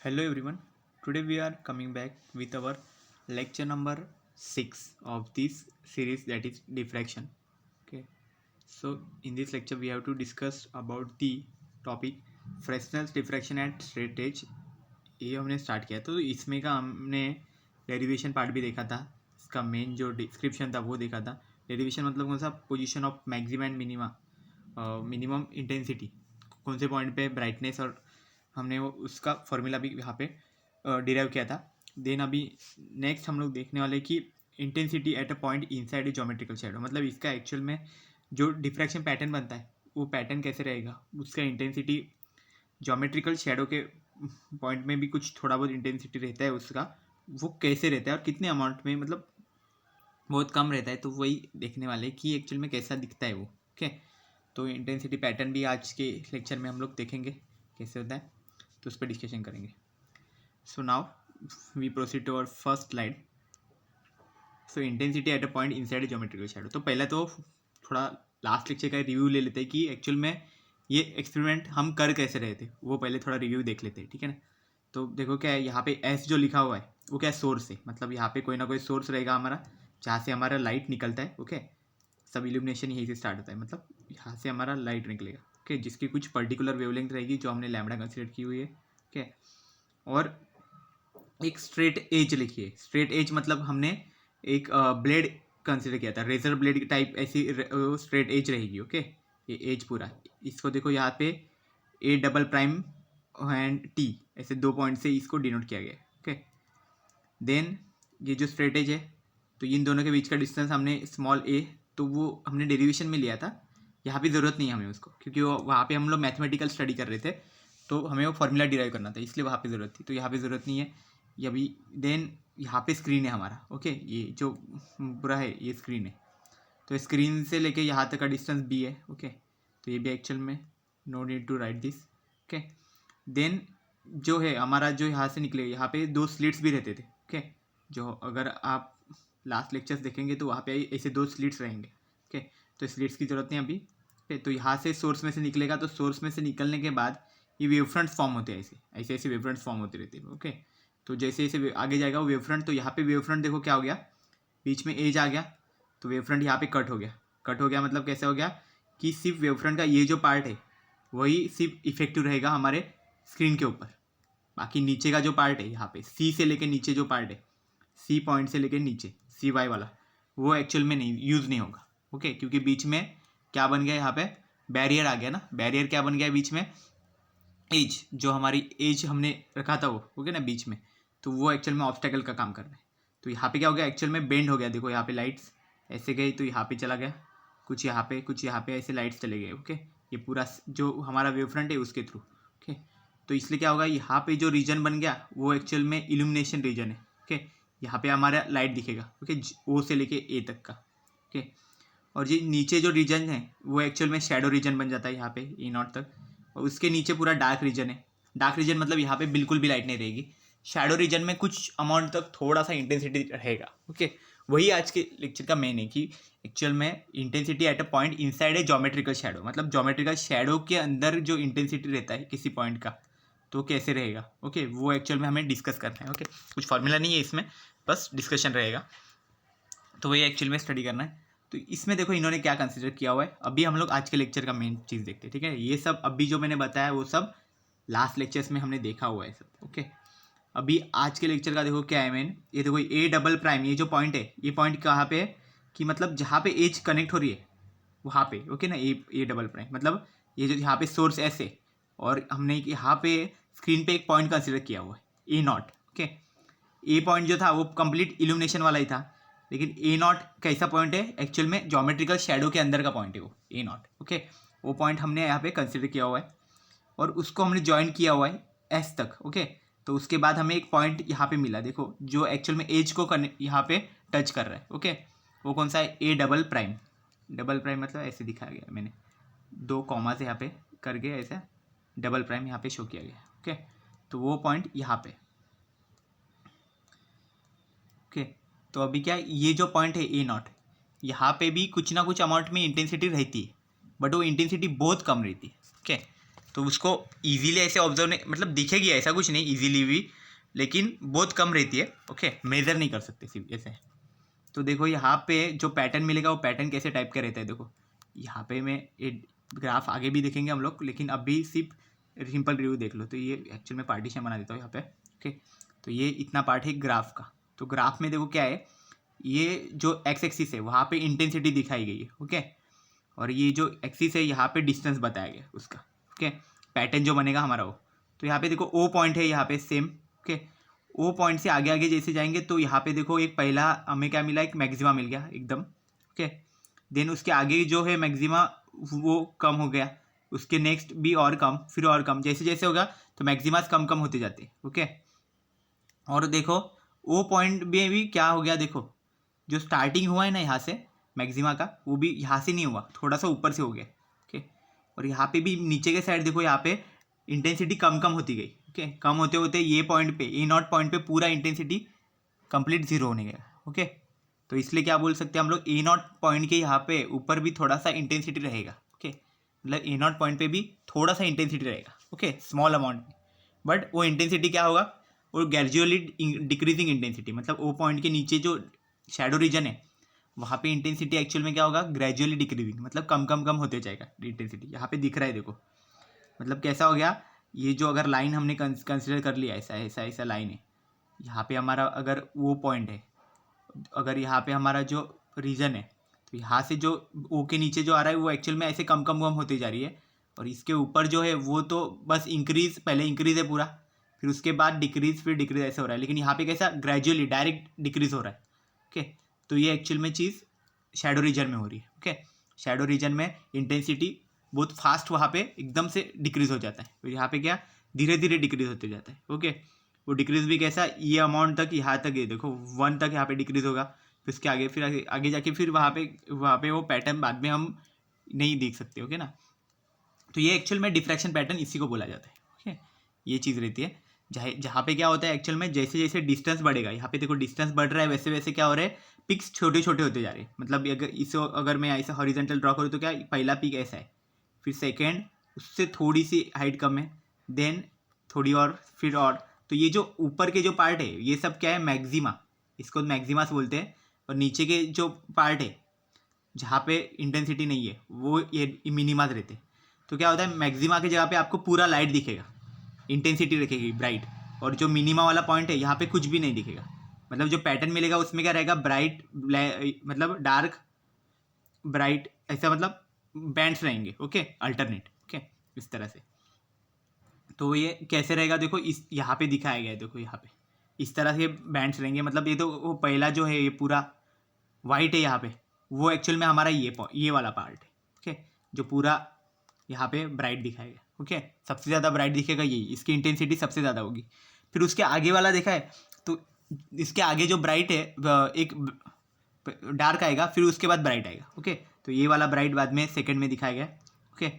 Hello everyone. Today we are coming back with our lecture number 6 of this series, that is diffraction. Okay. So in this lecture we have to discuss about the topic Fresnel's diffraction at straight edge. ये हमने start किया तो इसमें का हमने derivation part भी देखा था. इसका मेन जो डिस्क्रिप्शन था वो देखा था. डेरिवेशन मतलब कौन सा, position of maximum and minima, minimum intensity, कौन से पॉइंट पे ब्राइटनेस, और हमने वो उसका फॉर्मूला भी यहाँ पे डिराइव किया था. देन अभी नेक्स्ट हम लोग देखने वाले कि intensity at a point inside a geometrical shadow, मतलब इसका एक्चुअल में जो डिफ्रैक्शन पैटर्न बनता है वो पैटर्न कैसे रहेगा, उसका इंटेंसिटी ज्योमेट्रिकल शैडो के पॉइंट में भी कुछ थोड़ा बहुत इंटेंसिटी रहता है उसका, वो कैसे रहता है और कितने अमाउंट में, मतलब बहुत कम रहता है, तो वही देखने वाले कि एक्चुअल में कैसा दिखता है वो. ओके. तो इंटेंसिटी पैटर्न भी आज के लेक्चर में हम लोग देखेंगे कैसे होता है, तो उस पर डिस्कशन करेंगे. So now we proceed to our first slide. So intensity at a point inside a geometrical shadow. तो पहले तो थोड़ा लास्ट लेक्चर का रिव्यू ले लेते हैं कि एक्चुअल में ये एक्सपेरिमेंट हम कर कैसे रहे थे, वो पहले थोड़ा रिव्यू देख लेते हैं. ठीक है ना. तो देखो क्या है यहाँ पे एस जो लिखा हुआ है वो क्या है, सोर्स है. मतलब यहाँ पे कोई ना कोई सोर्स रहेगा हमारा जहाँ से हमारा लाइट निकलता है. ओके. सब इल्यूमिनेशन यहीं से स्टार्ट होता है, मतलब यहाँ से हमारा लाइट निकलेगा. ओके. जिसकी कुछ पर्टिकुलर वेवलेंथ रहेगी जो हमने लैम्बडा कंसिडर की हुई है. ओके. और एक स्ट्रेट एज लिखिए. स्ट्रेट एज मतलब हमने एक ब्लेड कंसिडर किया था, रेजर ब्लेड टाइप, ऐसी स्ट्रेट एज रहेगी. ओके. ये एज पूरा, इसको देखो यहाँ पे ए डबल प्राइम एंड टी ऐसे दो पॉइंट से इसको डिनोट किया गया. ओके. देन ये जो स्ट्रेट एज है तो इन दोनों के बीच का डिस्टेंस हमने स्मॉल ए, तो वो हमने डेरिवेशन में लिया था. यहाँ पे ज़रूरत नहीं है हमें उसको, क्योंकि वो वहाँ पे हम लोग मैथमेटिकल स्टडी कर रहे थे तो हमें वो फार्मूला डिराइव करना था, इसलिए वहाँ पे ज़रूरत थी. तो यहाँ पे ज़रूरत नहीं है ये अभी. देन यहाँ पे स्क्रीन है हमारा. ओके. ये जो पूरा है ये स्क्रीन है, तो स्क्रीन से लेके यहाँ तक का डिस्टेंस बी है. ओके. तो ये भी एक्चुअल में no need to write this. Okay. Then जो है हमारा जो यहाँ से निकले, यहाँ पे दो स्लिट्स भी रहते थे. ओके. जो अगर आप लास्ट लेक्चर्स देखेंगे तो वहाँ पे ऐसे दो स्लिट्स रहेंगे. ओके. तो स्लिट्स की ज़रूरत नहीं अभी. ओके. तो यहाँ से सोर्स में से निकलेगा, तो सोर्स में से निकलने के बाद ये वेव फ्रंट्स फॉर्म होते हैं, ऐसे ऐसे वेव फ्रंट्स फॉर्म होते रहते हैं. ओके. तो जैसे जैसे आगे जाएगा वो वेव फ्रंट, तो यहाँ पे वेव फ्रंट देखो क्या हो गया, बीच में एज आ गया, तो वेव फ्रंट यहाँ पे कट हो गया. कट हो गया मतलब कैसे हो गया कि सिर्फ वेव फ्रंट का ये जो पार्ट है वही सिर्फ इफेक्टिव रहेगा हमारे स्क्रीन के ऊपर. बाकी नीचे का जो पार्ट है यहाँ पे सी से लेके नीचे जो पार्ट है, सी पॉइंट से लेके नीचे सी वाई वाला, वो एक्चुअल में नहीं यूज़ नहीं होगा. ओके. क्योंकि बीच में क्या बन गया, यहाँ पे बैरियर आ गया ना. बैरियर क्या बन गया बीच में, एज, जो हमारी एज हमने रखा था वो. ओके ना, बीच में, तो वो एक्चुअल में ऑब्स्टेकल का काम कर रहा है. तो यहाँ पे क्या हो गया, एक्चुअल में बेंड हो गया. देखो यहाँ पे लाइट्स ऐसे गई तो यहाँ पे चला गया, कुछ यहाँ पे ऐसे लाइट्स चले गए. ओके. ये पूरा जो हमारा वेव फ्रंट है उसके थ्रू. ओके. तो इसलिए क्या होगा, यहाँ पे जो रीजन बन गया वो एक्चुअल में इल्यूमिनेशन रीजन है. ओके. यहाँ पे हमारा लाइट दिखेगा. ओके. ओ से लेके ए तक का. ओके. और ये नीचे जो रीजन है वो एक्चुअल में शेडो रीजन बन जाता है यहाँ पे ई नॉट तक, और उसके नीचे पूरा डार्क रीजन है. डार्क रीजन मतलब यहाँ पे बिल्कुल भी लाइट नहीं रहेगी. शैडो रीजन में कुछ अमाउंट तक थोड़ा सा इंटेंसिटी रहेगा. ओके. वही आज के लेक्चर का मेन है कि एक्चुअल में intensity at a point inside a geometrical shadow, मतलब ज्योमेट्रिकल शैडो के अंदर जो इंटेंसिटी रहता है किसी पॉइंट का, तो कैसे रहेगा. ओके. वो एक्चुअल में हमें डिस्कस करना है. ओके. कुछ फॉर्मूला नहीं है इसमें, बस डिस्कशन रहेगा, तो वही एक्चुअल में स्टडी करना है. तो इसमें देखो इन्होंने क्या कंसिडर किया हुआ है. अभी हम लोग आज के लेक्चर का मेन चीज़ देखते हैं. ठीक है. ये सब अभी जो मैंने बताया वो सब लास्ट लेक्चर्स में हमने देखा हुआ है सब. ओके. अभी आज के लेक्चर का देखो क्या है मेन, ये देखो ए डबल प्राइम, ये जो पॉइंट है, ये पॉइंट कहाँ पे है कि मतलब जहाँ पे एज कनेक्ट हो रही है वहाँ पे. ओके ना. ए डबल प्राइम मतलब ये जो यहाँ पे सोर्स एस है, और हमने यहाँ पे स्क्रीन पे एक पॉइंट कंसिडर किया हुआ है ए नॉट. ओके. ए पॉइंट जो था वो कंप्लीट इल्यूमिनेशन वाला ही था, लेकिन ए नॉट कैसा पॉइंट है, एक्चुअल में ज्योमेट्रिकल शैडो के अंदर का पॉइंट है वो ए नॉट. ओके. वो पॉइंट हमने यहाँ पे कंसिडर किया हुआ है और उसको हमने ज्वाइन किया हुआ है एस तक. ओके. तो उसके बाद हमें एक पॉइंट यहाँ पे मिला, देखो जो एक्चुअल में एज को यहाँ पे टच कर रहा है. ओके. वो कौन सा है, ए डबल प्राइम. डबल प्राइम मतलब ऐसे दिखाया गया मैंने, दो कॉमा से यहाँ पे करके ऐसा डबल प्राइम यहाँ पे शो किया गया. ओके. तो वो पॉइंट यहाँ पे. ओके. तो अभी क्या, ये जो पॉइंट है ए नॉट, यहाँ पे भी कुछ ना कुछ अमाउंट में इंटेंसिटी रहती है, बट वो इंटेंसिटी बहुत कम रहती है. ओके. तो उसको इजीली ऐसे ऑब्जर्व नहीं, मतलब दिखेगी ऐसा कुछ नहीं इजीली भी, लेकिन बहुत कम रहती है। ओके, मेजर नहीं कर सकते सिर्फ ऐसे। तो देखो यहाँ पे जो पैटर्न मिलेगा वो पैटर्न कैसे टाइप का रहता है। देखो यहाँ पे मैं एक ग्राफ आगे भी देखेंगे हम लोग, लेकिन अभी सिर्फ सिंपल रिव्यू देख लो। तो ये एक्चुअल में पार्टीशन बना देता हूँ यहाँ पे। ओके, तो ये इतना पार्ट है ग्राफ का। तो ग्राफ में देखो क्या है, ये जो एक्स एक्सिस है वहाँ पे इंटेंसिटी दिखाई गई है। ओके, और ये जो एक्सिस है यहाँ पे डिस्टेंस बताया गया उसका। ओके, पैटर्न जो बनेगा हमारा वो। तो यहाँ पे देखो ओ पॉइंट है यहाँ पे सेम। ओके, ओ पॉइंट से आगे आगे जैसे जाएंगे तो यहाँ पे देखो एक पहला हमें क्या मिला, एक मैक्सिमा मिल गया एकदम। ओके, देन उसके आगे जो है मैक्सिमा वो कम हो गया, उसके नेक्स्ट भी और कम, फिर और कम, जैसे जैसे होगा तो मैक्सिमास कम कम होते जाते। ओके, और देखो ओ पॉइंट में भी क्या हो गया, देखो जो स्टार्टिंग हुआ है ना यहाँ से मैक्सिमा का, वो भी यहाँ से नहीं हुआ, थोड़ा सा ऊपर से हो गया। ओके, और यहाँ पे भी नीचे के साइड देखो यहाँ पे इंटेंसिटी कम कम होती गई। ओके, कम होते होते ये पॉइंट पे ए नॉट पॉइंट पे पूरा इंटेंसिटी कंप्लीट जीरो होने गया। ओके, तो इसलिए क्या बोल सकते हैं हम लोग, ए नॉट पॉइंट के यहाँ पे ऊपर भी थोड़ा सा इंटेंसिटी रहेगा। ओके, मतलब ए नॉट पॉइंट पे भी थोड़ा सा इंटेंसिटी रहेगा। ओके, स्मॉल अमाउंट में, बट वो इंटेंसिटी क्या होगा, वो ग्रेजुअली डिक्रीजिंग इंटेंसिटी, मतलब ओ पॉइंट के नीचे जो शैडो रीजन है वहाँ पे इंटेंसिटी एक्चुअल में क्या होगा, ग्रेजुअली डिक्रीजिंग, मतलब कम कम कम होते जाएगा इंटेंसिटी। यहाँ पे दिख रहा है देखो, मतलब कैसा हो गया, ये जो अगर लाइन हमने कंसिडर कर लिया, ऐसा ऐसा ऐसा लाइन है, यहाँ पे हमारा अगर वो पॉइंट है, अगर यहाँ पे हमारा जो रीजन है, तो यहाँ से जो ओ के नीचे जो आ रहा है वो एक्चुअल में ऐसे कम कम कम होती जा रही है, और इसके ऊपर जो है वो तो बस इंक्रीज, पहले इंक्रीज है पूरा, फिर उसके बाद डिक्रीज, फिर डिक्रीज ऐसे हो रहा है, लेकिन यहाँ पे कैसा ग्रेजुअली डायरेक्ट डिक्रीज हो रहा है। ओके, तो ये एक्चुअल में चीज़ शैडो रीजन में हो रही है। ओके, शैडो रीजन में इंटेंसिटी बहुत फास्ट वहाँ पे एकदम से डिक्रीज हो जाता है, तो यहाँ पे क्या धीरे धीरे डिक्रीज होते जाता है। ओके, वो डिक्रीज भी कैसा, ये अमाउंट तक, यहाँ तक, ये देखो 1 तक यहाँ पे डिक्रीज होगा, फिर उसके आगे, फिर आगे जाके फिर वहाँ पे वो पैटर्न बाद में हम नहीं देख सकते। ओके ना, तो ये एक्चुअल में डिफ्रैक्शन पैटर्न इसी को बोला जाता है। ओके, ये चीज़ रहती है जहाँ पे क्या होता है एक्चुअल में, जैसे जैसे डिस्टेंस बढ़ेगा, यहाँ पे देखो डिस्टेंस बढ़ रहा है, वैसे वैसे क्या हो रहा है, पिक्स छोटे छोटे होते जा रहे हैं। मतलब अगर मैं ऐसे हॉरिजॉन्टल ड्रॉ करूँ तो क्या, पहला पिक ऐसा है, फिर सेकेंड उससे थोड़ी सी हाइट कम है, देन थोड़ी और, फिर और। तो ये जो ऊपर के जो पार्ट है ये सब क्या है, मैक्सिमा, इसको मैक्सिमास बोलते हैं, और नीचे के जो पार्ट है जहाँ पे इंटेंसिटी नहीं है वो ये मिनिमास रहते हैं। तो क्या होता है, मैक्सिमा की जगह पे आपको पूरा लाइट दिखेगा, इंटेंसिटी रखेगी ब्राइट, और जो मिनिमा वाला पॉइंट है यहाँ पे कुछ भी नहीं दिखेगा। मतलब जो पैटर्न मिलेगा उसमें क्या रहेगा, ब्राइट, मतलब डार्क, ब्राइट, ऐसा मतलब बैंड्स रहेंगे। Okay, alternate. ओके, इस तरह से। तो ये कैसे रहेगा, देखो इस यहाँ पे दिखाया गया है, देखो यहाँ पे इस तरह से बैंड्स रहेंगे। मतलब ये तो वो पहला जो है ये पूरा वाइट है यहाँ पे, वो एक्चुअल में हमारा ये वाला पार्ट है। ओके, जो पूरा यहाँ पे ब्राइट दिखाएगा। ओके, सबसे ज़्यादा ब्राइट दिखेगा यही, इसकी इंटेंसिटी सबसे ज़्यादा होगी। फिर उसके आगे वाला देखा है, तो इसके आगे जो ब्राइट है एक डार्क आएगा, फिर उसके बाद ब्राइट आएगा। ओके, तो ये वाला ब्राइट बाद में सेकंड में दिखाया गया। ओके,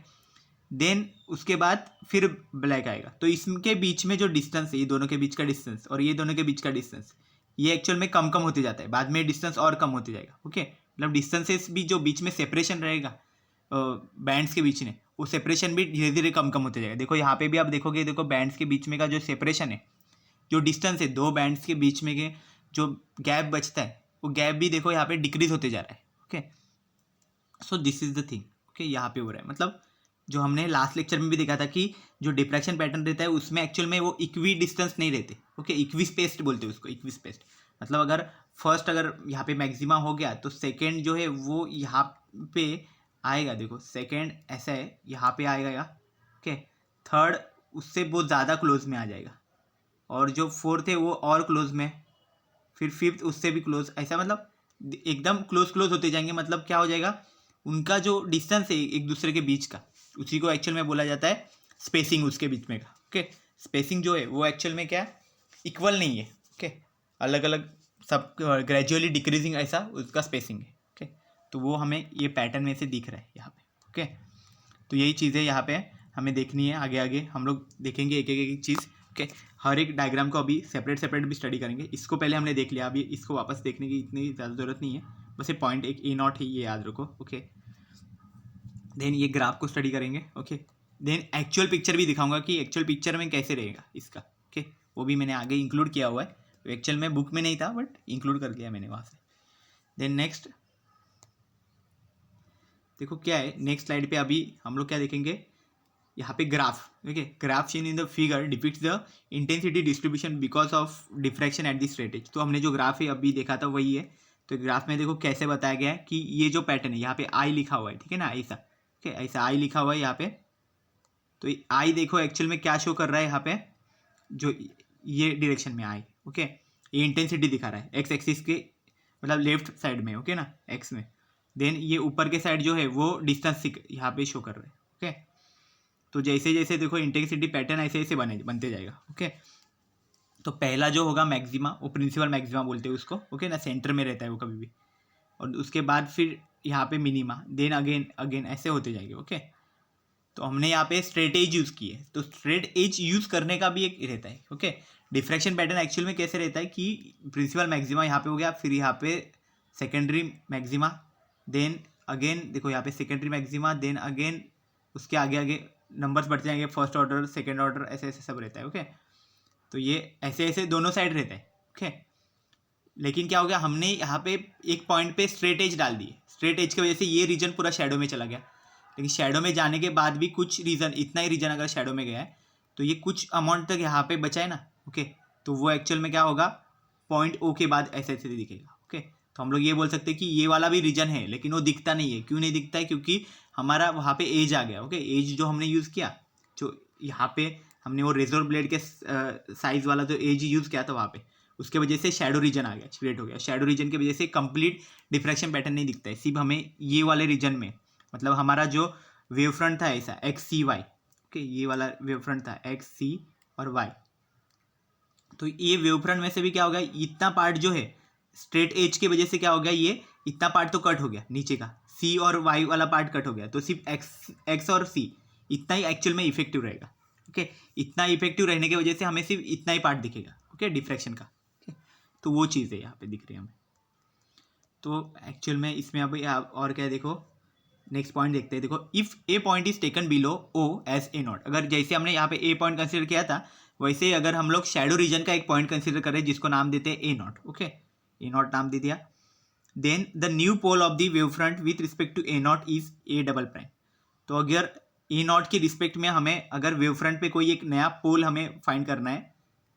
देन उसके बाद फिर ब्लैक आएगा। तो इसके बीच में जो डिस्टेंस है, ये दोनों के बीच का डिस्टेंस और ये दोनों के बीच का डिस्टेंस, ये एक्चुअल में कम कम होते जाता है, बाद में डिस्टेंस और कम होते जाएगा। ओके, मतलब डिस्टेंसेस भी जो बीच में सेपरेशन रहेगा बैंड्स के बीच में, वो सेपरेशन भी धीरे धीरे कम कम होते जाएगा। देखो यहाँ पे भी आप देखोगे, देखो बैंड्स के बीच में का जो सेपरेशन है, जो डिस्टेंस है दो बैंड्स के बीच में के जो गैप बचता है, वो गैप भी देखो यहाँ पे डिक्रीज होते जा रहा है। Okay, so this is the thing. Okay, यहाँ पे हो रहा है, मतलब जो हमने लास्ट लेक्चर में भी देखा था कि जो डिफ्रैक्शन पैटर्न रहता है उसमें एक्चुअल में वो इक्वी डिस्टेंस नहीं रहते। ओके, इक्वी स्पेस्ड बोलते हैं उसको, इक्वी स्पेस्ड। मतलब अगर फर्स्ट अगर यहाँ पे मैक्सिमा हो गया तो सेकेंड जो है वो यहाँ पे आएगा, देखो सेकेंड ऐसा है, यहाँ पे आएगा। ओके, थर्ड उससे बहुत ज़्यादा क्लोज में आ जाएगा, और जो फोर्थ है वो और क्लोज में, फिर फिफ्थ उससे भी क्लोज, ऐसा मतलब एकदम क्लोज क्लोज होते जाएंगे। मतलब क्या हो जाएगा, उनका जो डिस्टेंस है एक दूसरे के बीच का, उसी को एक्चुअल में बोला जाता है स्पेसिंग, उसके बीच में का। ओके, स्पेसिंग जो है वो एक्चुअल में क्या इक्वल नहीं है। ओके, अलग अलग सब ग्रेजुअली डिक्रीजिंग, ऐसा उसका स्पेसिंग है। ओके, तो वो हमें ये पैटर्न में से दिख रहा है यहाँ पे। ओके, तो यही चीज़ें यहाँ पे हमें देखनी है, आगे आगे हम लोग देखेंगे एक एक एक चीज़। ओके, हर एक डायग्राम को अभी सेपरेट सेपरेट भी स्टडी करेंगे। इसको पहले हमने देख लिया, अभी इसको वापस देखने की इतनी ज़्यादा ज़रूरत नहीं है, बस ये पॉइंट एक ए नॉट है, ये याद रखो। ओके, देन ये ग्राफ को स्टडी करेंगे। ओके, देन एक्चुअल पिक्चर भी दिखाऊंगा कि एक्चुअल पिक्चर में कैसे रहेगा इसका, ओके, वो भी मैंने आगे इंक्लूड किया हुआ है, एक्चुअल में बुक में नहीं था बट इंक्लूड कर दिया मैंने वहाँ से। देन नेक्स्ट देखो क्या है, नेक्स्ट स्लाइड पे अभी हम लोग क्या देखेंगे, यहाँ पे graph, okay, graph seen in the figure depicts the intensity distribution because of diffraction at this straight edge. तो हमने जो ग्राफ है अभी देखा था वही है। तो ग्राफ में देखो कैसे बताया गया है कि ये जो पैटर्न है यहाँ पे आई लिखा हुआ है, ठीक है ना, ऐसा, ओके, ऐसा आई लिखा हुआ है यहाँ पे। तो आई देखो एक्चुअल में क्या शो कर रहा है यहाँ पे, जो ये डायरेक्शन में आई, ओके, ये इंटेंसिटी दिखा रहा है एक्स एक्सिस के मतलब लेफ्ट साइड में, ओके ना, एक्स में। देन ये ऊपर के साइड जो है वो डिस्टेंस यहाँ पे शो कर रहा है, ओके। तो जैसे जैसे देखो इंटेंसिटी पैटर्न ऐसे ऐसे बनते जाएगा, ओके। तो पहला जो होगा मैक्सिमा, वो प्रिंसिपल मैक्सिमा बोलते हैं उसको, ओके ना, सेंटर में रहता है वो कभी भी। और उसके बाद फिर यहाँ पे मिनिमा, देन अगेन अगेन ऐसे होते जाएंगे, ओके। तो हमने यहाँ पे स्ट्रेट एज यूज़ की है, तो स्ट्रेट एज यूज़ करने का भी एक रहता है, ओके। डिफ्रैक्शन पैटर्न एक्चुअल में कैसे रहता है कि प्रिंसिपल मैक्सिमा यहाँ पे हो गया, फिर यहाँ पे सेकेंडरी मैक्सिमा, देन अगेन देखो यहाँ पे सेकेंडरी मैक्सिमा, देन अगेन उसके आगे आगे नंबर्स बढ़ते जाएंगे, फर्स्ट ऑर्डर सेकेंड ऑर्डर ऐसे ऐसे सब रहता है, ओके। तो ये ऐसे ऐसे दोनों साइड रहता है, ओके। लेकिन क्या हो गया, हमने यहाँ पे एक पॉइंट पे स्ट्रेट एज डाल दी, स्ट्रेट एज की वजह से ये रीजन पूरा शैडो में चला गया। लेकिन शैडो में जाने के बाद भी कुछ रीजन, इतना ही रीजन अगर शैडो में गया है तो ये कुछ अमाउंट तक यहाँ पे बचा है ना, ओके। तो वो एक्चुअल में क्या होगा, पॉइंट ओ के बाद ऐसे ऐसे दिखेगा, ओके। तो हम लोग ये बोल सकते हैं कि ये वाला भी रीजन है, लेकिन वो दिखता नहीं है। क्यों नहीं दिखता है, क्योंकि हमारा वहाँ पे एज आ गया, ओके। एज जो हमने यूज़ किया, जो यहाँ पे हमने वो रेजर ब्लेड के साइज वाला जो एज यूज़ किया था वहाँ पे, उसके वजह से शैडो रीजन आ गया, क्रिएट हो गया। शैडो रीजन की वजह से कंप्लीट डिफ्रैक्शन पैटर्न नहीं दिखता है, सिर्फ हमें ये वाले रीजन में, मतलब हमारा जो वेव फ्रंट था ऐसा एक्स सी वाई, ओके, ये वाला वेव फ्रंट था एक्स सी और वाई। तो ये वेव फ्रंट में से भी क्या हो गया, इतना पार्ट जो है स्ट्रेट एज की वजह से क्या हो गया, ये इतना पार्ट तो कट हो गया, नीचे का सी और वाई वाला पार्ट कट हो गया। तो सिर्फ एक्स और सी इतना ही एक्चुअल में इफेक्टिव रहेगा, ओके। इतना इफेक्टिव रहने की वजह से हमें सिर्फ इतना ही पार्ट दिखेगा, ओके, डिफ्रैक्शन का, ओके। तो वो चीज़ है यहाँ पे दिख रही है हमें। तो एक्चुअल में इसमें अब और क्या है, देखो नेक्स्ट पॉइंट देखते हैं। देखो, if a point is taken below O as A naught, अगर जैसे हमने यहाँ पे ए पॉइंट कंसिडर किया था, वैसे ही अगर हम लोग शैडो रीजन का एक पॉइंट कंसिडर करें जिसको नाम देते हैं A naught, okay, A naught नाम दे दिया। Then the new pole of the wave front with respect to A naught is A double prime. तो अगर ए नॉट के रिस्पेक्ट में हमें अगर वेव फ्रंट पे कोई एक नया पोल हमें फाइंड करना है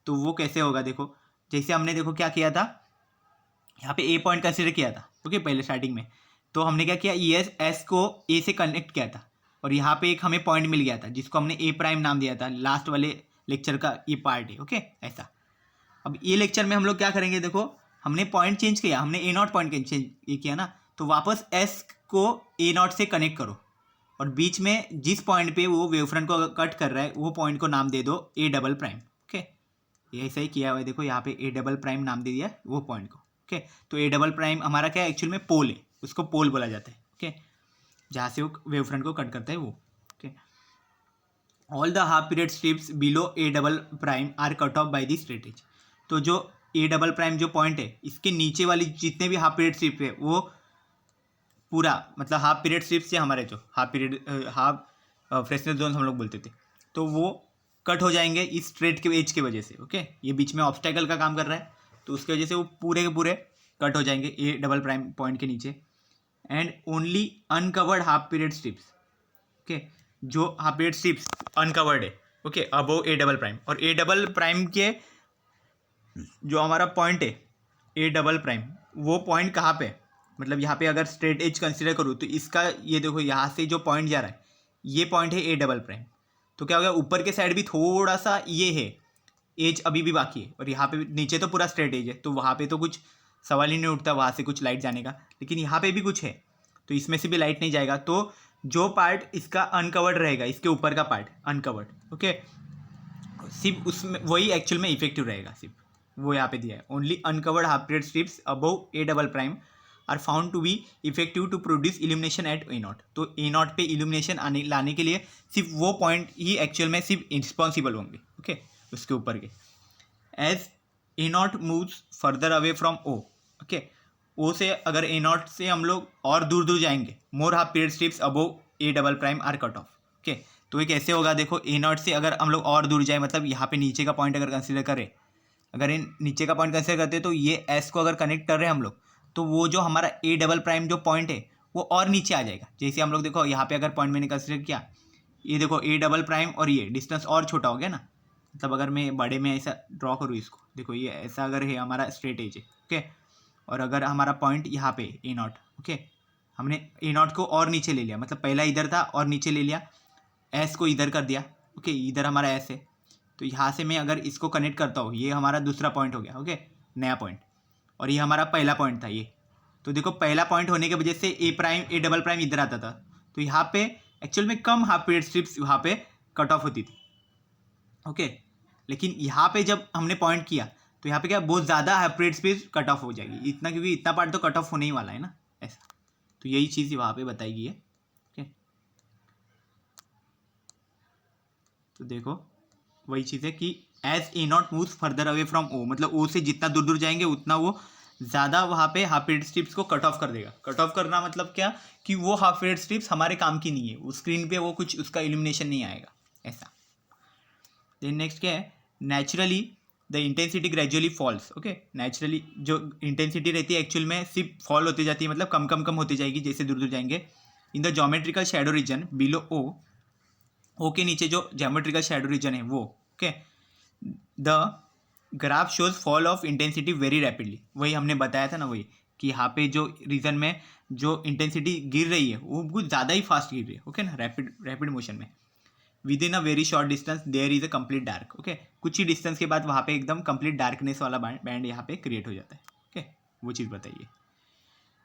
तो वो कैसे होगा, देखो जैसे हमने देखो क्या किया था, यहाँ पे ए पॉइंट कंसिडर किया था, ओके, पहले स्टार्टिंग में। तो हमने क्या किया, एस को ए से कनेक्ट किया था, और यहाँ पे एक हमें पॉइंट मिल गया था जिसको हमने ए प्राइम नाम दिया था, लास्ट वाले लेक्चर का ये पार्ट है, ओके, ऐसा। अब ये लेक्चर में हम लोग क्या करेंगे, देखो हमने पॉइंट चेंज किया, हमने ए नॉट पॉइंट चेंज ये किया ना, तो वापस एस को ए नॉट से कनेक्ट करो, और बीच में जिस पॉइंट पे वो वेव फ्रंट को कट कर रहा है वो पॉइंट को नाम दे दो ए डबल प्राइम, ओके। ये ऐसा ही किया हुआ है, देखो यहाँ पे ए डबल प्राइम नाम दे दिया वो पॉइंट को, ओके। तो ए डबल प्राइम हमारा क्या है, एक्चुअल में पोल है, उसको पोल बोला जाता है, ओके, जहाँ से वो वेव फ्रंट को कट करता है वो, okay. All the half period strips below A double prime are cut off by the straight edge. तो जो ए डबल प्राइम जो पॉइंट है, इसके नीचे वाली जितने भी हाफ पीरियड स्ट्रिप है वो पूरा, मतलब हाफ पीरियड स्ट्रिप्स से हमारे जो हाफ फ्रेशनेस जोन हम लोग बोलते थे, तो वो कट हो जाएंगे इस स्ट्रेट के एज की वजह से, ओके। ये बीच में ऑब्स्टेकल का काम कर रहा है, तो उसकी वजह से वो पूरे के पूरे कट हो जाएंगे ए डबल प्राइम पॉइंट के नीचे। And only uncovered half period strips, okay, जो हाफ पीरियड स्ट्रिप्स अनकवर्ड है, ओके, अबोव ए डबल प्राइम। और ए डबल प्राइम के जो हमारा पॉइंट है ए डबल प्राइम, वो पॉइंट कहाँ पे, मतलब यहाँ पे अगर स्ट्रेट एज कंसिडर करूँ तो इसका ये देखो यहाँ से जो पॉइंट जा रहा है ये पॉइंट है ए डबल प्राइम। तो क्या हो गया, ऊपर के साइड भी थोड़ा सा ये है एज अभी भी बाकी है, और यहाँ पे नीचे तो पूरा स्ट्रेट एज है, तो वहाँ पे तो कुछ सवाल ही नहीं उठता वहाँ से कुछ लाइट जाने का, लेकिन यहाँ पे भी कुछ है तो इसमें से भी लाइट नहीं जाएगा। तो जो पार्ट इसका अनकवर्ड रहेगा, इसके ऊपर का पार्ट अनकवर्ड, ओके, सिर्फ उसमें वही एक्चुअल में इफेक्टिव रहेगा, सिर्फ वो यहाँ पे दिया है। Only uncovered half period strips above A double prime are found to be effective to produce illumination at A naught. तो ए नॉट पे इल्यूमिनेशन लाने के लिए सिर्फ वो पॉइंट ही एक्चुअल में सिर्फ रिस्पॉन्सिबल होंगे, ओके, उसके ऊपर के। As A not moves further away from O, okay, O से अगर ए नॉट से हम लोग और दूर दूर जाएंगे, more half period strips above A double prime are cut off, okay. तो ये कैसे होगा, देखो ए नॉट से अगर हम लोग और दूर जाए, मतलब यहाँ पे नीचे का पॉइंट अगर कंसिडर करें, अगर इन नीचे का पॉइंट कंसिडर करते हैं तो ये एस को अगर कनेक्ट कर रहे हैं हम लोग, तो वो जो हमारा ए डबल प्राइम जो पॉइंट है वो और नीचे आ जाएगा। जैसे हम लोग देखो यहाँ पे अगर पॉइंट मैंने कंसिडर किया, ये देखो ए डबल प्राइम और ये डिस्टेंस और छोटा हो गया ना, मतलब अगर मैं बड़े में ऐसा ड्रॉ करूँ इसको, देखो ये ऐसा अगर है हमारा स्ट्रेट एज है, ओके, और अगर हमारा पॉइंट यहाँ पे ए नॉट, ओके, हमने ए नॉट को और नीचे ले लिया, मतलब पहला इधर था और नीचे ले लिया, एस को इधर कर दिया, ओके, इधर हमारा एस है, तो यहाँ से मैं अगर इसको कनेक्ट करता हूँ, ये हमारा दूसरा पॉइंट हो गया, ओके, नया पॉइंट, और ये हमारा पहला पॉइंट था ये। तो देखो पहला पॉइंट होने की वजह से ए प्राइम ए डबल प्राइम इधर आता था, तो यहाँ पे एक्चुअल में कम हाफ पीरियड स्ट्रिप्स वहाँ पे कट ऑफ होती थी, ओके। लेकिन यहाँ पे जब हमने पॉइंट किया तो यहाँ पे क्या बहुत ज़्यादा half period strips cut off हो जाएगी, इतना, क्योंकि इतना पार्ट तो कट ऑफ होने ही वाला है ना, ऐसा। तो यही चीज़ वहाँ पे बताई गई है, ओके। तो देखो वही चीज़ है कि as A not moves further away from O, मतलब ओ से जितना दूर दूर जाएंगे उतना वो ज़्यादा वहाँ पे हाफ पीरियड स्ट्रिप्स को कट ऑफ कर देगा। कट ऑफ करना मतलब क्या, कि वो हाफ पीरियड स्ट्रिप्स हमारे काम की नहीं है, उस स्क्रीन पे वो कुछ उसका इल्यूमिनेशन नहीं आएगा, ऐसा। देन नेक्स्ट क्या है, naturally the intensity gradually falls, okay. Naturally जो इंटेंसिटी रहती है एक्चुअल में सिर्फ फॉल होती जाती है, मतलब कम कम कम होती जाएगी जैसे दूर दूर जाएंगे। In the geometrical shadow region below O के नीचे जो ज्योमेट्रिकल शैडो रीजन है वो, okay, the graph shows fall of intensity very rapidly. वही हमने बताया था ना, वही कि यहाँ पे जो रीजन में जो इंटेंसिटी गिर रही है वो कुछ ज़्यादा ही फास्ट गिर रही है, ओके ना, रैपिड मोशन में। Within a very short distance there is a complete dark, okay, कुछ ही डिस्टेंस के बाद वहाँ पे एकदम कंप्लीट डार्कनेस वाला बैंड यहाँ पे क्रिएट हो जाता है, ओके, वो चीज़ बताइए।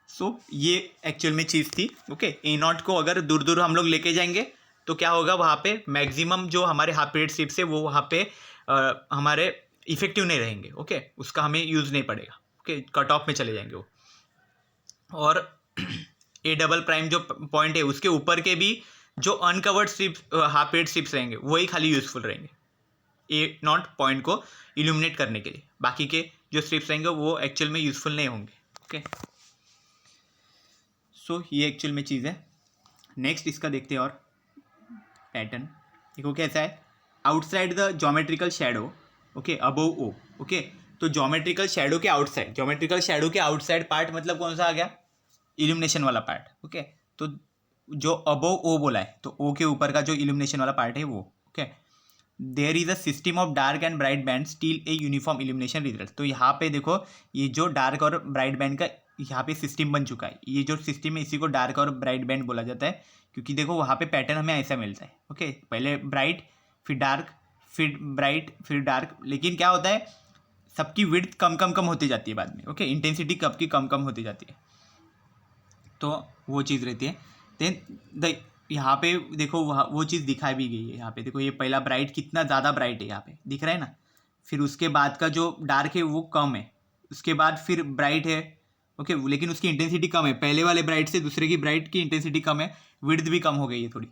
सो ये एक्चुअल में चीज़ थी, ओके। ए नॉट को अगर दूर दूर हम लोग लेके जाएंगे तो क्या होगा, वहाँ पे मैक्सिमम जो हमारे हाफ पीरियड स्ट्रिप्स है वो वहाँ पे हमारे इफेक्टिव नहीं रहेंगे, ओके, उसका हमें यूज़ नहीं पड़ेगा, ओके, कट ऑफ में चले जाएंगे वो। और ए डबल प्राइम जो पॉइंट है उसके ऊपर के भी जो uncovered strips half period strips रहेंगे वही खाली यूजफुल रहेंगे ए नॉट पॉइंट को इल्यूमिनेट करने के लिए, बाकी के जो स्ट्रिप्स रहेंगे वो एक्चुअल में यूजफुल नहीं होंगे, ओके। सो ये एक्चुअल में चीज़ है। नेक्स्ट इसका देखते हैं और पैटर्न, देखो कैसा है, outside the geometrical shadow, okay, above O, okay. तो ज्योमेट्रिकल शैडो के आउटसाइड, ज्योमेट्रिकल शैडो के आउटसाइड पार्ट मतलब कौन सा आ गया, इल्यूमिनेशन वाला पार्ट, ओके। तो जो अबव ओ बोला है तो ओ के ऊपर का जो इल्यूमिनेशन वाला पार्ट है वो, okay. There is a system of dark and bright band still a uniform illumination result. तो यहाँ पे देखो ये जो डार्क और ब्राइट बैंड का यहाँ पे सिस्टम बन चुका है, ये जो सिस्टम है इसी को डार्क और ब्राइट बैंड बोला जाता है, क्योंकि देखो वहाँ पे पैटर्न हमें ऐसा मिलता है, ओके, पहले ब्राइट फिर डार्क फिर ब्राइट फिर डार्क, लेकिन क्या होता है सबकी विड्थ कम कम कम होती जाती है बाद में, ओके, इंटेंसिटी कब की कम कम होती जाती है, तो वो चीज़ रहती है। देन द यहाँ पे देखो वो चीज़ दिखाई भी गई है, यहाँ पे देखो ये पहला ब्राइट कितना ज़्यादा ब्राइट है यहाँ पे दिख रहा है ना, फिर उसके बाद का जो डार्क है वो कम है, उसके बाद फिर ब्राइट है, ओके, लेकिन उसकी इंटेंसिटी कम है, पहले वाले ब्राइट से दूसरे की ब्राइट की इंटेंसिटी कम है, विड्थ भी कम हो गई है थोड़ी।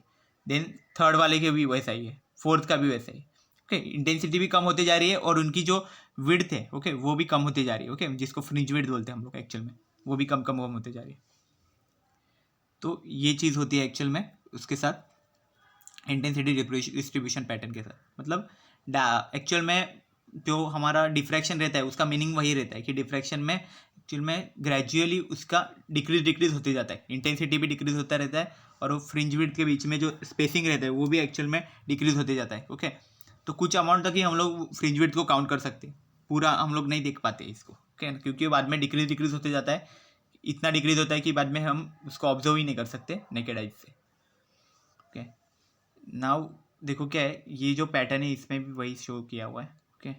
देन थर्ड वाले के भी वैसा ही है, फोर्थ का भी वैसा ही, ओके, इंटेंसिटी भी कम होते जा रही है और उनकी जो विड्थ है, ओके, वो भी कम होती जा रही है, ओके, जिसको फ्रिंज विड्थ बोलते हैं हम लोग एक्चुअल में, वो भी कम कम होते जा रही है। तो ये चीज़ होती है एक्चुअल में उसके साथ इंटेंसिटी डिस्ट्रीब्यूशन पैटर्न के साथ, मतलब एक्चुअल में जो हमारा डिफ्रैक्शन रहता है उसका मीनिंग वही रहता है कि डिफ्रैक्शन में एक्चुअल में ग्रेजुअली उसका डिक्रीज होते जाता है, इंटेंसिटी भी डिक्रीज होता रहता है और वो फ्रिंज विड्थ के बीच में जो स्पेसिंग रहता है वो भी एक्चुअल में डिक्रीज होते जाता है, ओके। तो कुछ अमाउंट तक ही हम लोग फ्रिंज विड्थ को काउंट कर सकते हैं, पूरा हम लोग नहीं देख पाते इसको, ओके, क्योंकि बाद में डिक्रीज होते जाता है, इतना डिक्रीज होता है कि बाद में हम उसको ऑब्जर्व ही नहीं कर सकते नेकेड आइज से, ओके। नाउ देखो क्या है, ये जो पैटर्न है इसमें भी वही शो किया हुआ है, ओके।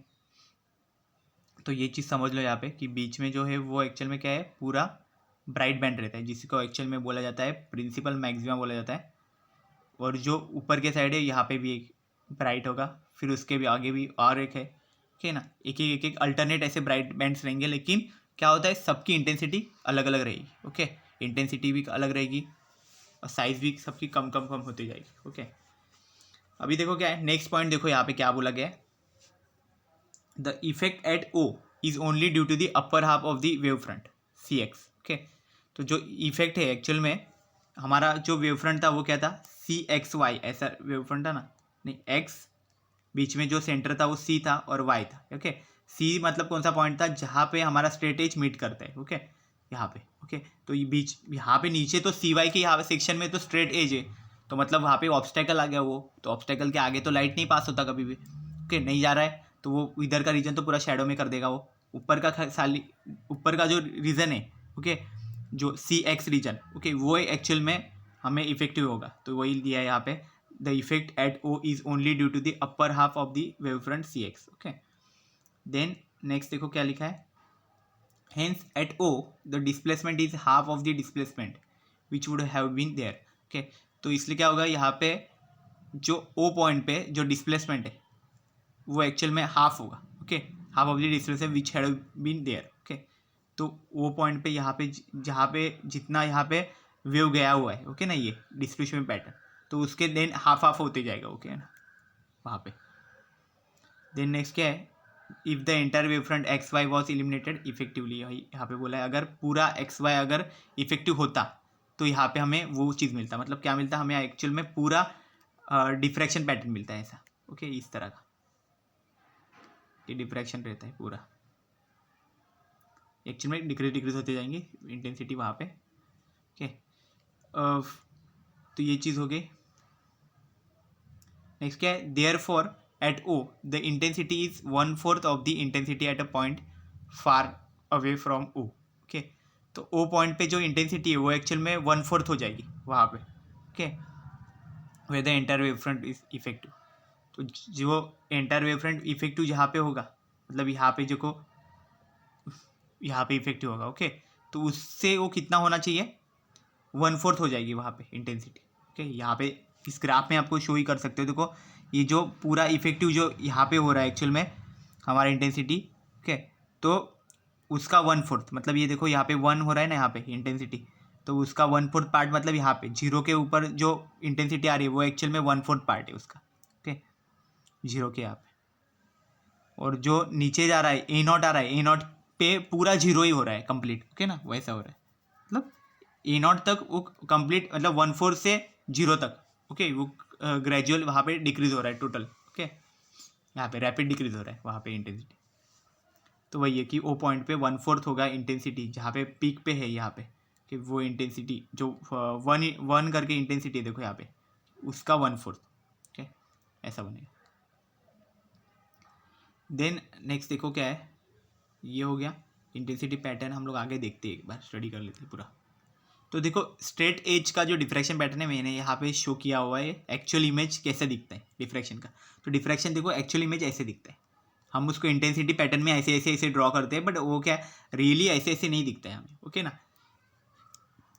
तो ये चीज़ समझ लो यहाँ पे कि बीच में जो है वो एक्चुअल में क्या है, पूरा ब्राइट बैंड रहता है जिसको एक्चुअल में बोला जाता है प्रिंसिपल मैक्सिमा बोला जाता है, और जो ऊपर के साइड है यहाँ पे भी एक ब्राइट होगा, फिर उसके भी आगे भी और एक है, ओके ना, एक एक अल्टरनेट ऐसे ब्राइट बैंड्स रहेंगे, लेकिन क्या होता है सबकी इंटेंसिटी अलग अलग रहेगी, ओके, इंटेंसिटी भी अलग रहेगी और साइज भी सबकी कम कम कम होती जाएगी, ओके। अभी देखो क्या है नेक्स्ट पॉइंट, देखो यहाँ पे क्या बोला गया है, the effect at O is only due to the upper half of the wave front C X, okay. तो जो इफेक्ट है एक्चुअल में हमारा जो वेव फ्रंट था वो क्या था, CXY ऐसा वेव फ्रंट था ना, नहीं x बीच में जो सेंटर था वो C था और Y था। ओके, C मतलब कौन सा पॉइंट था जहाँ पे हमारा स्ट्रेट एज मीट करता है। ओके, यहाँ पे। ओके, तो ये बीच यहाँ पे नीचे तो CY के यहाँ पे सेक्शन में तो स्ट्रेट एज है, तो मतलब वहाँ पे ऑब्स्टेकल आ गया वो, तो ऑब्स्टेकल के आगे तो लाइट नहीं पास होता कभी भी। ओके, नहीं जा रहा है तो वो इधर का रीजन तो पूरा शेडो में कर देगा वो। ऊपर का जो रीजन है, ओके, जो CX रीजन, ओके, वो एक्चुअल में हमें इफेक्टिव होगा, तो वही दिया है यहाँ पे। The effect at O is only due to the upper half of the wave front CX। Okay, then next देखो क्या लिखा है, hence at O the displacement is half of the displacement which would have been there। Okay, तो इसलिए क्या होगा यहाँ पे जो O पॉइंट पे जो डिस्प्लेसमेंट है वो एक्चुअल में हाफ होगा। Okay, half of the displacement which had been there. Okay, तो वो पॉइंट पे यहाँ पे जहाँ पे जितना यहाँ पे वेव गया हुआ है, ओके ना, ये डिस्प्लेसमेंट पैटर्न, तो उसके देन हाफ हाफ होते जाएगा। ओके ना, वहाँ पे। देन नेक्स्ट क्या है, if the entire wave front x why was eliminated effectively, यहाँ पे बोला है अगर पूरा एक्स वाई अगर इफेक्टिव होता तो यहाँ पे हमें वो चीज़ मिलता, मतलब क्या मिलता, हमें एक्चुअल में पूरा डिफ्रैक्शन पैटर्न मिलता है ऐसा। ओके, इस तरह का ये डिफ्रैक्शन रहता है पूरा, एक्चुअल में डिक्रीज होते जाएंगे इंटेंसिटी वहाँ पे। ओके, तो ये चीज़ हो गई। नेक्स्ट क्या है, therefore at O the intensity is 1/4 of the intensity at a point far away from O। Okay, तो O पॉइंट पे जो इंटेंसिटी है वो एक्चुअल में 1/4 हो जाएगी वहाँ पे। Okay, way the entire wave front is effective, तो जो एंटायर वेव फ्रंट इफेक्टिव जहाँ पे होगा, मतलब यहाँ पे जो को यहाँ पे इफेक्टिव होगा। ओके, तो उससे वो कितना होना चाहिए, 1/4 हो जाएगी वहाँ पे इंटेंसिटी। ओके, यहाँ पे इस ग्राफ में आपको शो ही कर सकते हो, देखो ये जो पूरा इफेक्टिव जो यहाँ पे हो रहा है एक्चुअल में हमारा इंटेंसिटी। ओके, तो उसका 1/4 मतलब ये देखो यहाँ पे 1 हो रहा है ना यहाँ पे इंटेंसिटी, तो उसका 1/4 पार्ट मतलब यहाँ पे 0 के ऊपर जो इंटेंसिटी आ रही है वो एक्चुअल में 1/4 पार्ट है उसका। ओके, 0 के यहाँ पे, और जो नीचे जा रहा है A0 आ रहा है, A0 पे पूरा 0 ही हो रहा है कंप्लीट। ओके ना, वैसा हो रहा है, मतलब A0 तक वो कंप्लीट मतलब 1/4 से 0 तक। ओके, वो ग्रेजुअल वहाँ पे डिक्रीज हो रहा है टोटल। ओके, यहाँ पे रैपिड डिक्रीज हो रहा है वहाँ पे इंटेंसिटी, तो वही है कि O पॉइंट पे 1/4 होगा इंटेंसिटी जहाँ पे पीक पे है यहाँ पे, कि वो इंटेंसिटी जो 1 करके इंटेंसिटी देखो यहाँ पे उसका 1/4। ओके, ऐसा बनेगा। देन नेक्स्ट देखो क्या है, ये हो गया इंटेंसिटी पैटर्न, हम लोग आगे देखते हैं, एक बार स्टडी कर लेते हैं पूरा। तो देखो स्ट्रेट एज का जो डिफ्रैक्शन पैटर्न है मैंने यहाँ पे शो किया हुआ है, एक्चुअल इमेज कैसे दिखता है डिफ्रैक्शन का। तो डिफ्रैक्शन देखो एक्चुअल इमेज ऐसे दिखता है, हम उसको इंटेंसिटी पैटर्न में ऐसे ऐसे ऐसे ड्रॉ करते हैं, बट वो क्या रियली ऐसे ऐसे नहीं दिखता है हमें। ओके ना,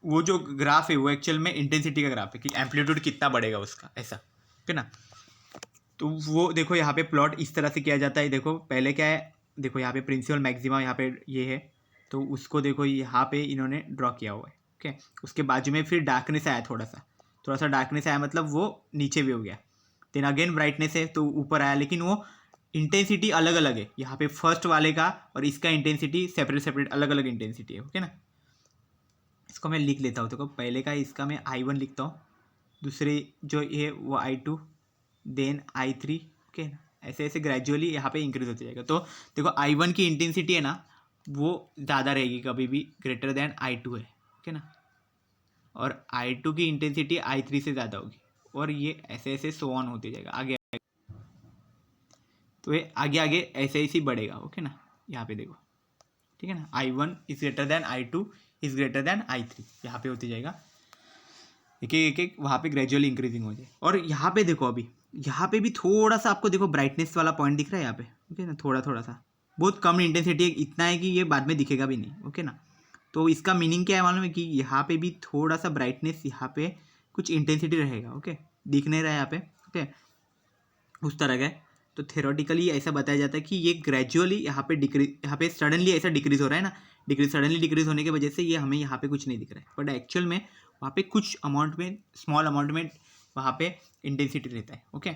वो जो ग्राफ है वो एक्चुअल में इंटेंसिटी का ग्राफ है कि एम्पलीट्यूड कितना बढ़ेगा उसका, ऐसा। ओके ना, तो वो देखो यहाँ पे प्लॉट इस तरह से किया जाता है। देखो पहले क्या है, देखो यहाँ पे प्रिंसिपल मैक्सिमा यहाँ पे ये है, तो उसको देखो यहाँ पे इन्होंने ड्रॉ किया हुआ है। ओके, उसके बाजू में फिर डार्कनेस आया, थोड़ा सा डार्कनेस आया, मतलब वो नीचे भी हो गया। देन अगेन ब्राइटनेस है तो ऊपर आया, लेकिन वो इंटेंसिटी अलग अलग है, यहाँ पे फर्स्ट वाले का और इसका इंटेंसिटी सेपरेट अलग अलग इंटेंसिटी है। ओके ना, इसको मैं लिख लेता हूँ, देखो पहले का इसका मैं I1 लिखता हूँ, दूसरे जो ये वो I2, देन I3। ओके ना, ऐसे ऐसे ग्रेजुअली यहाँ पे इंक्रीज होते जाएगा। तो देखो I1 की इंटेंसिटी है ना वो ज़्यादा रहेगी, कभी भी ग्रेटर देन I2 है। ओके ना, और I2 की इंटेंसिटी I3 से ज़्यादा होगी, और ये ऐसे ऐसे सो ऑन होते जाएगा आगे, तो ये आगे आगे ऐसे ऐसे बढ़ेगा। ओके ना, यहाँ पे देखो, ठीक है ना, I1 is greater than I2 is greater than I3, यहाँ पे होते जाएगा एक एक वहाँ पे ग्रेजुअली इंक्रीजिंग हो जाए। और यहाँ पे देखो, अभी यहाँ पे भी थोड़ा सा आपको देखो ब्राइटनेस वाला पॉइंट दिख रहा है यहाँ पे। ओके ना, थोड़ा सा, बहुत कम इंटेंसिटी है, इतना है कि ये बाद में दिखेगा भी नहीं। ओके ना, तो इसका मीनिंग क्या है मालूम है, कि यहाँ पे भी थोड़ा सा ब्राइटनेस, यहाँ पे कुछ इंटेंसिटी रहेगा। ओके, दिख नहीं रहा है यहाँ पे। ओके, उस तरह का। तो थेरोटिकली ऐसा बताया जाता है कि ये ग्रेजुअली यहाँ पे सडनली ऐसा डिक्रीज हो रहा है ना, सडनली डिक्रीज होने की वजह से ये हमें यहाँ पे कुछ नहीं दिख रहा है, बट एक्चुअल में वहाँ पे कुछ अमाउंट में, स्मॉल अमाउंट में वहाँ पे इंटेंसिटी रहता है। ओके,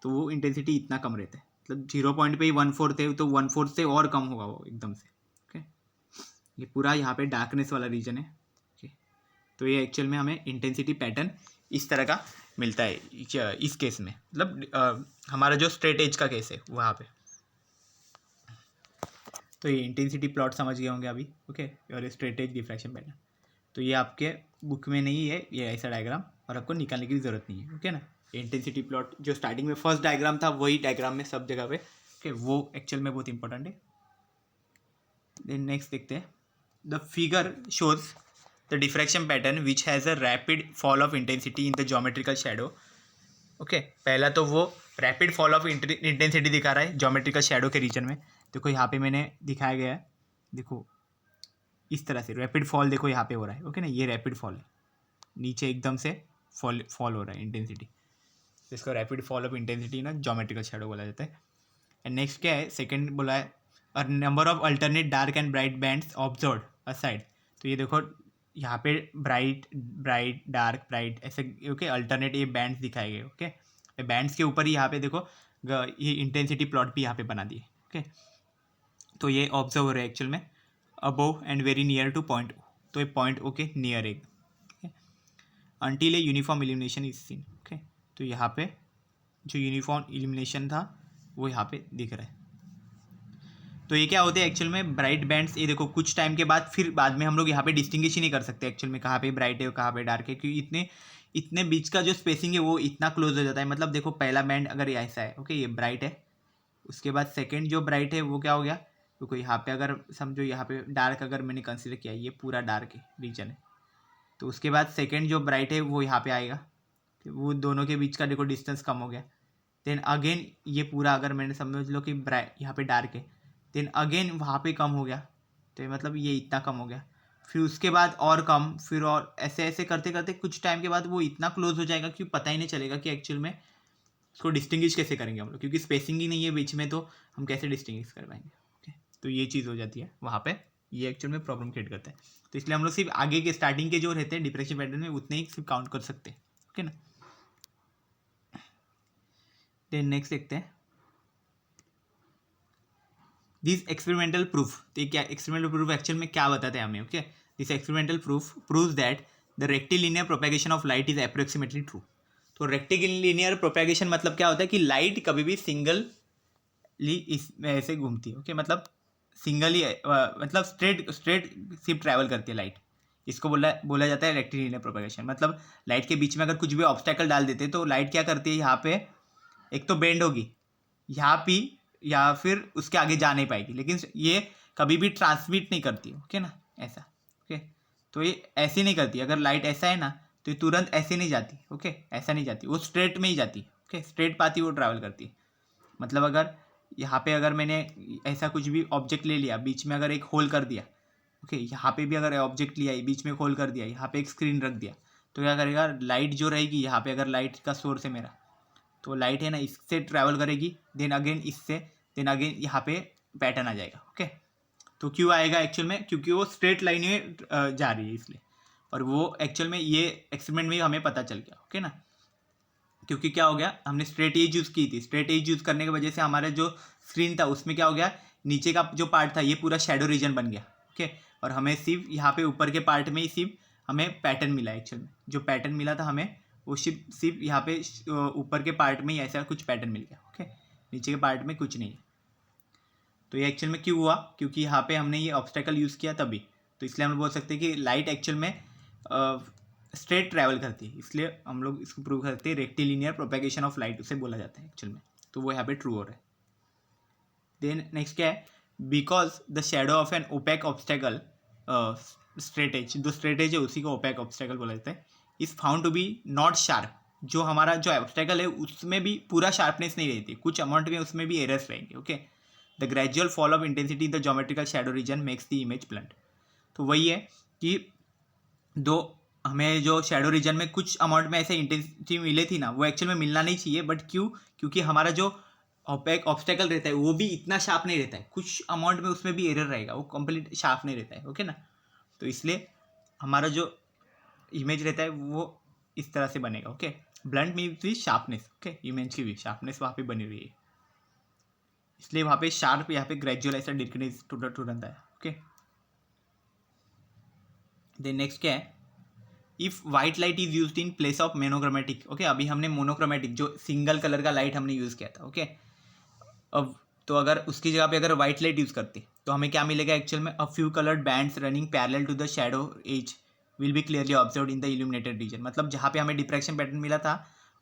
तो वो इंटेंसिटी इतना कम रहता है, मतलब 0 पॉइंट पे ही 1/4 है, तो 1/4 से और कम होगा वो एकदम से। ओके, ये पूरा यहाँ पे डार्कनेस वाला रीजन है। ओके, तो ये एक्चुअल में हमें इंटेंसिटी पैटर्न इस तरह का मिलता है इस केस में, मतलब हमारा जो स्ट्रेट एज का केस है वहाँ पे। तो ये इंटेंसिटी प्लॉट समझ गए होंगे अभी, ओके। और स्ट्रेट एज डिफ्रैक्शन पैटर्न, तो ये आपके बुक में नहीं है ये ऐसा डायग्राम, और आपको निकालने की ज़रूरत नहीं है, ओके ना। इंटेंसिटी प्लॉट जो स्टार्टिंग में फर्स्ट डायग्राम था वही डायग्राम में सब जगह पे, ओके, वो एक्चुअल में बहुत इंपॉर्टेंट है। देन नेक्स्ट देखते हैं, the figure shows the diffraction pattern which has a rapid fall of intensity in the geometrical shadow, okay. पहला तो वो रैपिड फॉल ऑफ इंटेंसिटी दिखा रहा है ज्योमेट्रिकल शैडो के रीजन में। देखो यहाँ पे मैंने दिखाया गया है, देखो इस तरह से रैपिड फॉल देखो यहाँ पे हो रहा है, ओके ना। ये रैपिड फॉल है, नीचे एकदम से फॉल हो रहा है इंटेंसिटी, तो इसको रैपिड फॉल ऑफ इंटेंसिटी ना ज्योमेट्रिकल शैडो बोला जाता है। एंड नेक्स्ट क्या है, सेकंड बोला है और number of alternate dark and bright bands observe aside. तो ये देखो यहाँ पे ब्राइट ब्राइट डार्क ब्राइट ऐसे, ओके, अल्टरनेट ये बैंड्स दिखाए गए, ओके। बैंड्स के ऊपर ही यहाँ पे देखो ये इंटेंसिटी प्लॉट भी यहाँ पे बना दिए, ओके। तो ये ऑब्जर्व हो रहा है एक्चुअल में above and very near to point O, तो ये पॉइंट ओ के नियर है, until a uniform illumination is seen, okay. तो यहाँ पे जो यूनिफॉर्म इल्यूमिनेशन था वो यहाँ पे दिख रहा है। तो ये क्या होते हैं एक्चुअल में ब्राइट बैंड्स, ये देखो कुछ टाइम के बाद फिर बाद में हम लोग यहाँ पे डिस्टिंग्विश ही नहीं कर सकते एक्चुअल में कहाँ पे ब्राइट है और कहाँ पे डार्क है, क्योंकि इतने बीच का जो स्पेसिंग है वो इतना क्लोज हो जाता है। मतलब देखो पहला बैंड अगर ये ऐसा है, ओके, ये ब्राइट है, उसके बाद सेकेंड जो ब्राइट है वो क्या हो गया, देखो यहाँ पे अगर समझो यहाँ पे डार्क अगर मैंने कंसिडर किया, ये पूरा डार्क है रीजन है, तो उसके बाद सेकेंड जो ब्राइट है वो यहाँ पे आएगा, वो दोनों के बीच का देखो डिस्टेंस कम हो गया। देन अगेन ये पूरा अगर मैंने समझ लो कि यहाँ पे डार्क है, देन अगेन वहाँ पे कम हो गया, तो मतलब ये इतना कम हो गया, फिर उसके बाद और कम, फिर और ऐसे ऐसे करते करते कुछ टाइम के बाद वो इतना क्लोज हो जाएगा कि पता ही नहीं चलेगा कि एक्चुअल में उसको डिस्टिंग्विश कैसे करेंगे हम लोग, क्योंकि स्पेसिंग ही नहीं है बीच में, तो हम कैसे डिस्टिंग्विश कर पाएंगे, ओके। तो ये चीज़ हो जाती है वहाँ पे, ये एक्चुअल में प्रॉब्लम क्रिएट करता है। तो इसलिए हम लोग सिर्फ आगे के स्टार्टिंग के जो रहते हैं डिफ्रैक्शन पैटर्न में उतने ही सिर्फ काउंट कर सकते हैं, ओके ना। देन नेक्स्ट देखते हैं दिस एक्सपेरिमेंटल प्रूफ। तो क्या एक्सपेरिमेंटल प्रूफ एक्चुअल में क्या बताते हैं हमें, okay. This experimental proof proves that the rectilinear propagation of light is approximately true. तो रेक्टिलिनियर प्रोपेगेशन मतलब क्या होता है कि लाइट कभी भी सिंगली इसमें ऐसे घूमती है, ओके, मतलब सिंगली मतलब स्ट्रेट सिर्फ ट्रैवल करती है लाइट, इसको बोला जाता है रेक्टिलिनियर प्रोपेगेशन। मतलब लाइट के बीच में अगर कुछ भी ऑब्स्टेकल डाल देते हैं तो लाइट क्या करती है, यहाँ पे एक तो बेंड होगी यहाँ पे, या फिर उसके आगे जा नहीं पाएगी, लेकिन ये कभी भी ट्रांसमिट नहीं करती, ओके ना, ऐसा, ओके। तो ये ऐसे नहीं करती, अगर लाइट ऐसा है ना तो ये तुरंत ऐसे नहीं जाती, ओके, ऐसा नहीं जाती, वो स्ट्रेट में ही जाती, ओके, स्ट्रेट पाथ ही वो ट्रैवल करती है। मतलब अगर यहाँ पे अगर मैंने ऐसा कुछ भी ऑब्जेक्ट ले लिया, बीच में अगर एक होल कर दिया, ओके, यहाँ पे भी अगर ऑब्जेक्ट लिया बीच में होल कर दिया, यहाँ पे एक स्क्रीन रख दिया, तो क्या करेगा, लाइट जो रहेगी यहाँ पे, अगर लाइट का सोर्स है मेरा, तो लाइट है ना इससे ट्रैवल करेगी, देन अगेन इससे, देन अगेन यहाँ पे पैटर्न आ जाएगा, ओके। तो क्यों आएगा एक्चुअल में, क्योंकि वो स्ट्रेट लाइन में जा रही है इसलिए, और वो एक्चुअल में ये एक्सपेरिमेंट में हमें पता चल गया, ओके ना। क्योंकि क्या हो गया, हमने स्ट्रेट एज यूज़ की थी, स्ट्रेट एज यूज़ करने की वजह से हमारा जो स्क्रीन था उसमें क्या हो गया, नीचे का जो पार्ट था ये पूरा शेडो रीजन बन गया, ओके। और हमें सिर्फ यहाँ पे ऊपर के पार्ट में ही सिर्फ हमें पैटर्न मिला, एक्चुअल में जो पैटर्न मिला था हमें वो सिर्फ यहाँ पे ऊपर के पार्ट में ही ऐसा कुछ पैटर्न मिल गया, ओके, नीचे के पार्ट में कुछ नहीं है। तो ये एक्चुअल में क्यों हुआ, क्योंकि यहाँ पे हमने ये ऑब्स्टेकल यूज़ किया तभी। तो इसलिए हम बोल सकते हैं कि लाइट एक्चुअल में स्ट्रेट ट्रैवल करती है, इसलिए हम लोग इसको प्रूव करते हैं रेक्टिलिनियर प्रोपेगेशन ऑफ लाइट उसे बोला जाता है एक्चुअल में। तो वो यहाँ पे ट्रू हो रहा है। देन नेक्स्ट क्या है, because the shadow of an opaque obstacle straight edge, जो स्ट्रेट एज है उसी को ओपेक ऑब्स्टेकल बोला जाता है, is found to be not sharp. जो हमारा जो ऑब्स्टेकल है उसमें भी पूरा शार्पनेस नहीं रहती, कुछ अमाउंट में उसमें भी एरर्स रहेंगे, okay. The gradual fall of intensity in the geometrical shadow reason makes the image blunt. तो वही है कि दो हमें जो शैडो रीजन में कुछ अमाउंट में ऐसे इंटेंसिटी मिले थी ना, वो एक्चुअल में मिलना नहीं चाहिए, बट क्यों, क्योंकि हमारा जो ओपेक ऑब्स्टेकल रहता है वो भी इतना शार्प नहीं रहता है, कुछ अमाउंट में उसमें भी एरर रहेगा, वो कंप्लीट शार्प नहीं रहता है, ओके ना। तो इसलिए हमारा जो इमेज रहता है वो इस तरह से बनेगा, ओके। ब्लंट मीन्स भी शार्पनेस, ओके, इमेज की भी शार्पनेस वहाँ पे बनी हुई है, इसलिए वहाँ पे शार्प, यहाँ पे ग्रेजुअल ऐसा डिक्रीज तुरंत आया, ओके। देन नेक्स्ट क्या है, if white light is used in place of monochromatic. Okay, अभी हमने मोनोक्रोमेटिक जो सिंगल कलर का लाइट हमने यूज़ किया था. ओके, अब तो अगर उसकी जगह पे अगर वाइट लाइट यूज़ करते तो हमें क्या मिलेगा एक्चुअल में? A few coloured bands running parallel to the shadow edge will be clearly observe in the illuminated region. मतलब जहाँ पे हमें डिफ्रैक्शन पैटर्न मिला था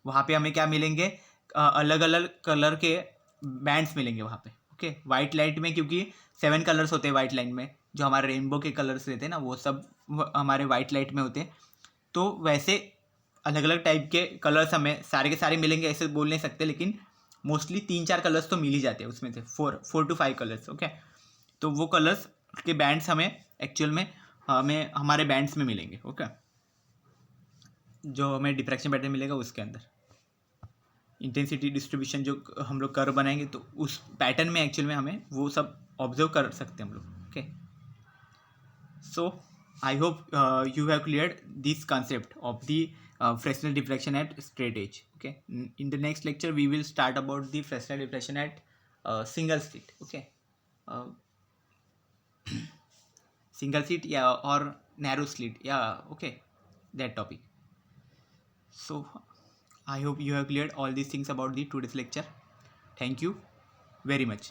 वहाँ पे हमें क्या मिलेंगे? अलग अलग कलर के बैंड्स मिलेंगे वहाँ पे. ओके, वाइट लाइट में क्योंकि 7 कलर्स होते हैं वाइट लाइट में, जो हमारे रेनबो के कलर्स रहते हैं ना, वो सब हमारे वाइट लाइट में होते हैं. तो वैसे अलग अलग टाइप के कलर्स हमें सारे के सारे मिलेंगे ऐसे बोल नहीं सकते, लेकिन मोस्टली 3-4 कलर्स तो मिल ही जाते हैं उसमें से, 4 to 5 कलर्स. ओके, तो वो कलर्स के बैंड्स हमें एक्चुअल में हमें हमारे बैंड्स में मिलेंगे. ओके, जो हमें डिफ्रैक्शन पैटर्न मिलेगा उसके अंदर इंटेंसिटी डिस्ट्रीब्यूशन जो हम लोग कर्व बनाएंगे तो उस पैटर्न में एक्चुअल में हमें वो सब ऑब्जर्व कर सकते हैं हम लोग. Okay, so I hope you have cleared this concept of the Fresnel diffraction at straight edge. Okay, in the next lecture we will start about the Fresnel diffraction at single slit. Okay, uh, single slit, yeah, or narrow slit, yeah. Okay, that topic. So I hope you have cleared all these things about the today's lecture. Thank you very much.